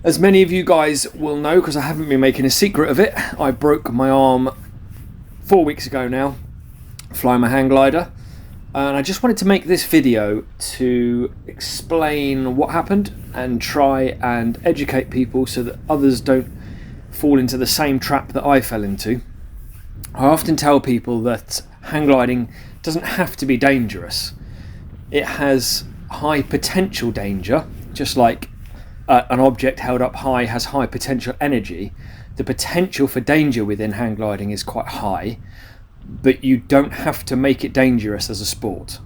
As many of you guys will know, because I haven't been making a secret of it, I broke my arm 4 weeks ago now, flying my hang glider. And I just wanted to make this video to explain what happened and try and educate people so that others don't fall into the same trap that I fell into. I often tell people that hang gliding doesn't have to be dangerous. It has high potential danger, just like an object held up high has high potential energy. The potential for danger within hang gliding is quite high, but you don't have to make it dangerous as a sport.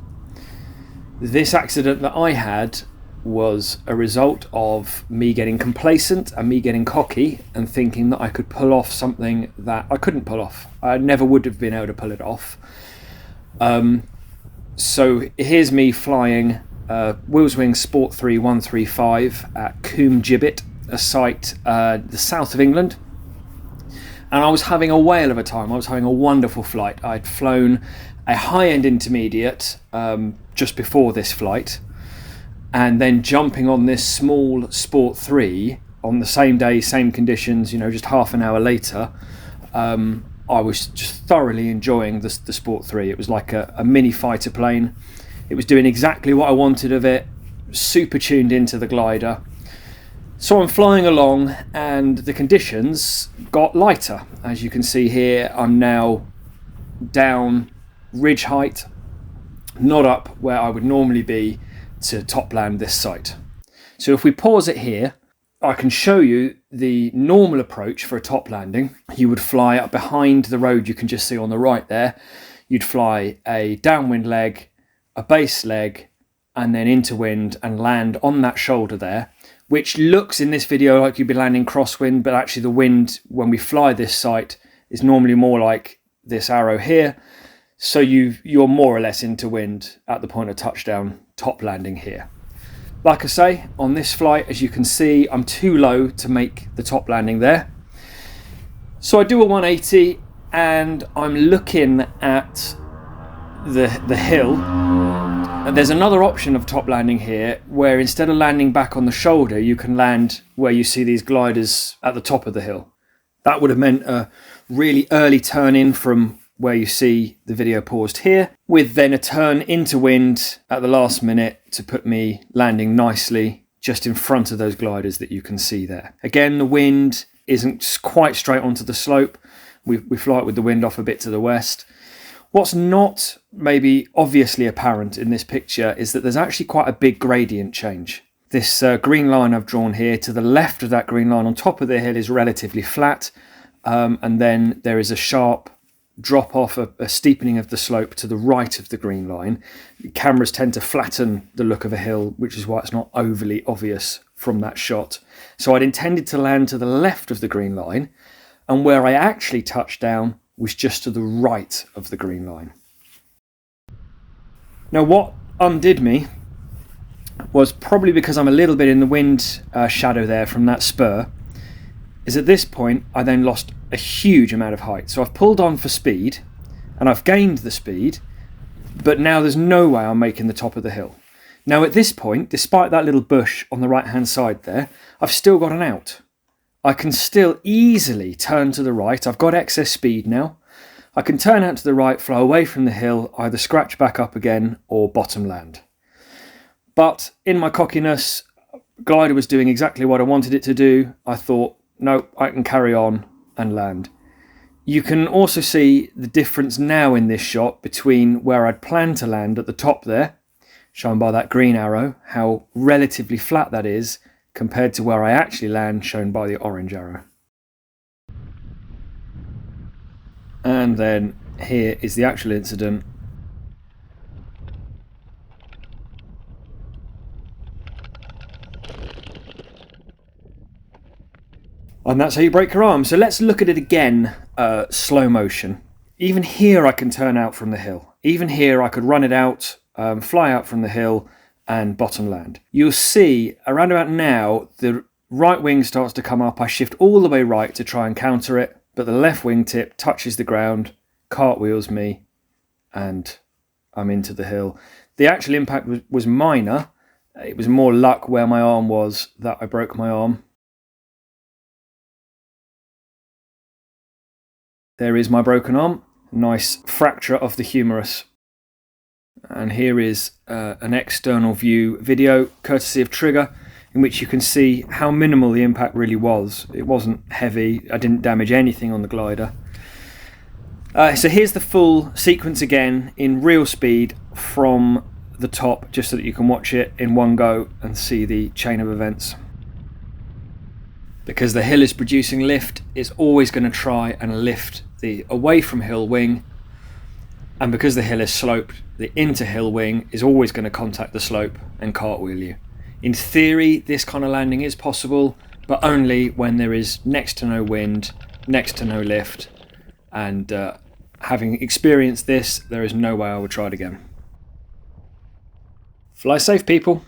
This accident that I had was a result of me getting complacent and me getting cocky and thinking that I could pull off something that I couldn't pull off. I never would have been able to pull it off. So here's me flying Wheelswing Sport 3 135 at Combe Gibbet, a site the south of England. And I was having a whale of a time. I was having a wonderful flight. I'd flown a high-end intermediate just before this flight, and then jumping on this small Sport 3 on the same day, same conditions, just half an hour later. I was just thoroughly enjoying the Sport 3. It was like a mini fighter plane. It was doing exactly what I wanted of it, super tuned into the glider. So I'm flying along and the conditions got lighter. As you can see here, I'm now down ridge height, not up where I would normally be to top land this site. So if we pause it here, I can show you the normal approach for a top landing. You would fly up behind the road you can just see on the right there. You'd fly a downwind leg, a base leg, and then into wind and land on that shoulder there, which looks in this video like you'd be landing crosswind, but actually the wind when we fly this site is normally more like this arrow here. So you're more or less into wind at the point of touchdown, top landing here. Like I say, on this flight, as you can see, I'm too low to make the top landing there. So I do a 180 and I'm looking at the hill. And there's another option of top landing here where instead of landing back on the shoulder, you can land where you see these gliders at the top of the hill. That would have meant a really early turn in from where you see the video paused here, with then a turn into wind at the last minute to put me landing nicely just in front of those gliders that you can see there. Again, the wind isn't quite straight onto the slope. We fly it with the wind off a bit to the west. What's not maybe obviously apparent in this picture is that there's actually quite a big gradient change. This green line I've drawn here, to the left of that green line on top of the hill, is relatively flat, and then there is a sharp drop off, a steepening of the slope to the right of the green line. Cameras tend to flatten the look of a hill, which is why it's not overly obvious from that shot. So I'd intended to land to the left of the green line, and where I actually touched down was just to the right of the green line. Now what undid me was, probably because I'm a little bit in the wind shadow there from that spur, is at this point I then lost a huge amount of height. So I've pulled on for speed and I've gained the speed, but now there's no way I'm making the top of the hill. Now at this point, despite that little bush on the right hand side there, I've still got an out. I can still easily turn to the right. I've got excess speed now. I can turn out to the right, fly away from the hill, either scratch back up again or bottom land. But in my cockiness, glider was doing exactly what I wanted it to do. I thought, no, I can carry on and land. You can also see the difference now in this shot between where I'd planned to land at the top there, shown by that green arrow, how relatively flat that is, compared to where I actually land, shown by the orange arrow. And then here is the actual incident. And that's how you break your arm. So let's look at it again, slow motion. Even here I can turn out from the hill. Even here I could run it out, fly out from the hill and bottom land. You'll see around about now the right wing starts to come up. I shift all the way right to try and counter it, but the left wing tip touches the ground, cartwheels me, and I'm into the hill. The actual impact was minor. It was more luck where my arm was that I broke my arm. There is my broken arm, nice fracture of the humerus. And here is an external view video, courtesy of Trigger, in which you can see how minimal the impact really was. It wasn't heavy, I didn't damage anything on the glider. So here's the full sequence again in real speed from the top, just so that you can watch it in one go and see the chain of events. Because the hill is producing lift, it's always going to try and lift the away from hill wing, and because the hill is sloped, the into hill wing is always going to contact the slope and cartwheel you. In theory, this kind of landing is possible, but only when there is next to no wind, next to no lift, and having experienced this, there is no way I would try it again. Fly safe, people.